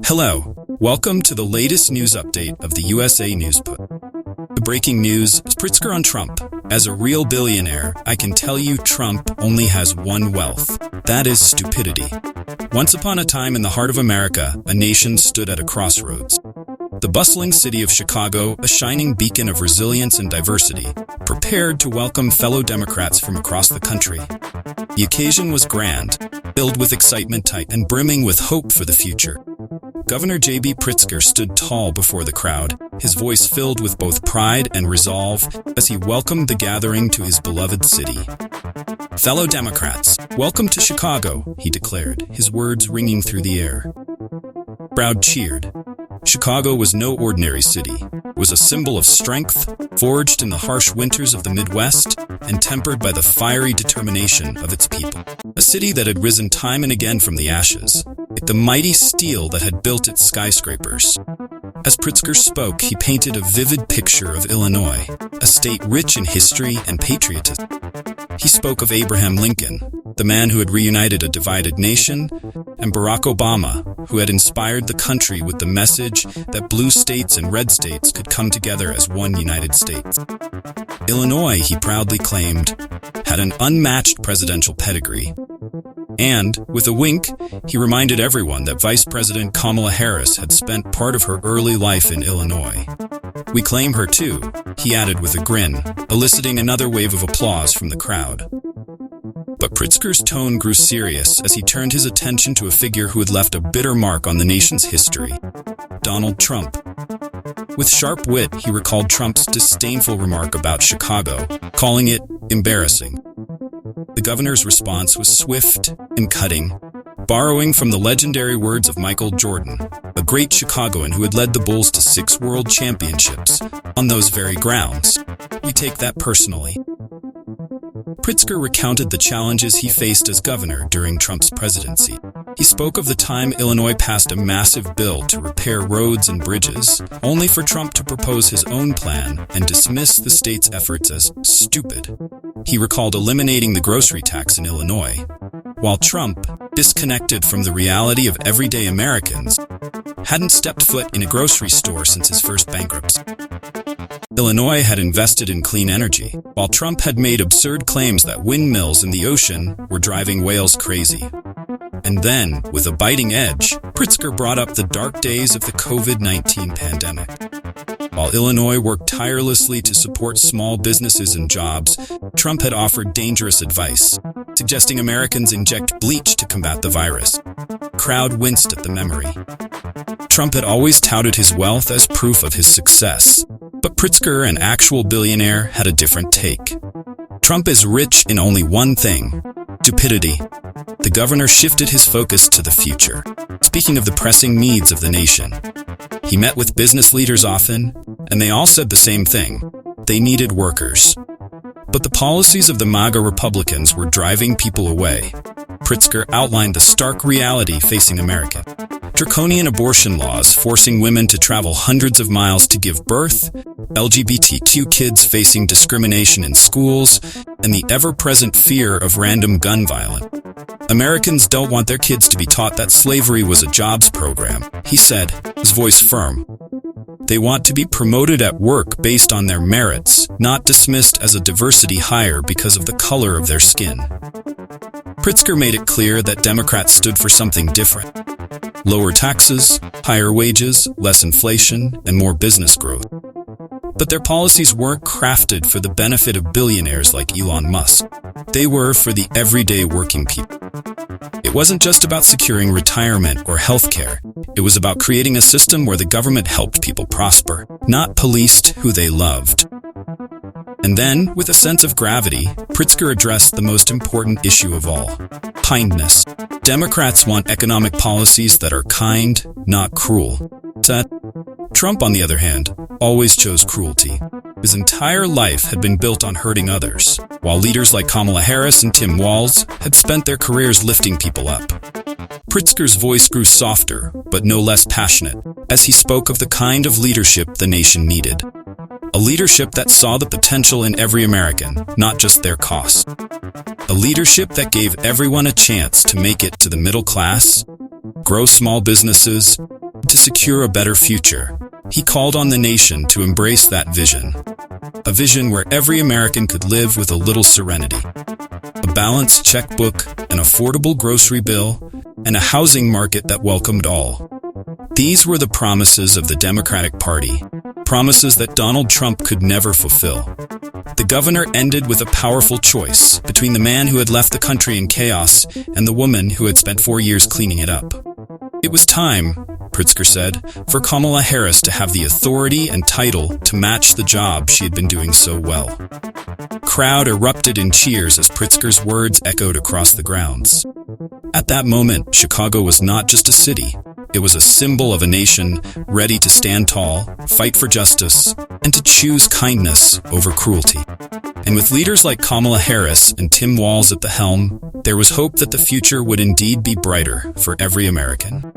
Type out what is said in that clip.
Hello, welcome to the latest news update of the USA Newsput. The breaking news is Pritzker on Trump. As a real billionaire, I can tell you Trump only has one wealth. That is stupidity. Once upon a time in the heart of America, a nation stood at a crossroads. The bustling city of Chicago, a shining beacon of resilience and diversity, prepared to welcome fellow Democrats from across the country. The occasion was grand, filled with excitement and brimming with hope for the future. Governor J.B. Pritzker stood tall before the crowd, his voice filled with both pride and resolve as he welcomed the gathering to his beloved city. "Fellow Democrats, welcome to Chicago," he declared, his words ringing through the air. The crowd cheered. Chicago was no ordinary city. It was a symbol of strength, forged in the harsh winters of the Midwest and tempered by the fiery determination of its people. A city that had risen time and again from the ashes, like the mighty steel that had built its skyscrapers. As Pritzker spoke, he painted a vivid picture of Illinois, a state rich in history and patriotism. He spoke of Abraham Lincoln, the man who had reunited a divided nation, and Barack Obama, who had inspired the country with the message that blue states and red states could come together as one United States. Illinois, he proudly claimed, had an unmatched presidential pedigree. And, with a wink, he reminded everyone that Vice President Kamala Harris had spent part of her early life in Illinois. "We claim her too," he added with a grin, eliciting another wave of applause from the crowd. But Pritzker's tone grew serious as he turned his attention to a figure who had left a bitter mark on the nation's history: Donald Trump. With sharp wit, he recalled Trump's disdainful remark about Chicago, calling it embarrassing. The governor's response was swift and cutting, borrowing from the legendary words of Michael Jordan, a great Chicagoan who had led the Bulls to 6 world championships on those very grounds. "We take that personally." Pritzker recounted the challenges he faced as governor during Trump's presidency. He spoke of the time Illinois passed a massive bill to repair roads and bridges, only for Trump to propose his own plan and dismiss the state's efforts as stupid. He recalled eliminating the grocery tax in Illinois, while Trump, disconnected from the reality of everyday Americans, hadn't stepped foot in a grocery store since his first bankruptcy. Illinois had invested in clean energy, while Trump had made absurd claims that windmills in the ocean were driving whales crazy. And then, with a biting edge, Pritzker brought up the dark days of the COVID-19 pandemic. While Illinois worked tirelessly to support small businesses and jobs, Trump had offered dangerous advice, suggesting Americans inject bleach to combat the virus. The crowd winced at the memory. Trump had always touted his wealth as proof of his success, but Pritzker, an actual billionaire, had a different take. "Trump is rich in only one thing: stupidity." The governor shifted his focus to the future, speaking of the pressing needs of the nation. He met with business leaders often, and they all said the same thing: they needed workers. But the policies of the MAGA Republicans were driving people away. Pritzker outlined the stark reality facing America: draconian abortion laws forcing women to travel hundreds of miles to give birth, LGBTQ kids facing discrimination in schools, and the ever-present fear of random gun violence. "Americans don't want their kids to be taught that slavery was a jobs program," he said, his voice firm. "They want to be promoted at work based on their merits, not dismissed as a diversity hire because of the color of their skin." Pritzker made it clear that Democrats stood for something different: lower taxes, higher wages, less inflation, and more business growth. But their policies weren't crafted for the benefit of billionaires like Elon Musk. They were for the everyday working people. It wasn't just about securing retirement or health care. It was about creating a system where the government helped people prosper, not policed who they loved. And then, with a sense of gravity, Pritzker addressed the most important issue of all: kindness. Democrats want economic policies that are kind, not cruel. Trump, on the other hand, always chose cruelty. His entire life had been built on hurting others, while leaders like Kamala Harris and Tim Walz had spent their careers lifting people up. Pritzker's voice grew softer, but no less passionate, as he spoke of the kind of leadership the nation needed. A leadership that saw the potential in every American, not just their costs. A leadership that gave everyone a chance to make it to the middle class, grow small businesses, to secure a better future. He called on the nation to embrace that vision. A vision where every American could live with a little serenity. A balanced checkbook, an affordable grocery bill, and a housing market that welcomed all. These were the promises of the Democratic Party, promises that Donald Trump could never fulfill. The governor ended with a powerful choice between the man who had left the country in chaos and the woman who had spent 4 years cleaning it up. It was time, Pritzker said, for Kamala Harris to have the authority and title to match the job she had been doing so well. Crowd erupted in cheers as Pritzker's words echoed across the grounds. At that moment, Chicago was not just a city. It was a symbol of a nation ready to stand tall, fight for justice, and to choose kindness over cruelty. And with leaders like Kamala Harris and Tim Walz at the helm, there was hope that the future would indeed be brighter for every American.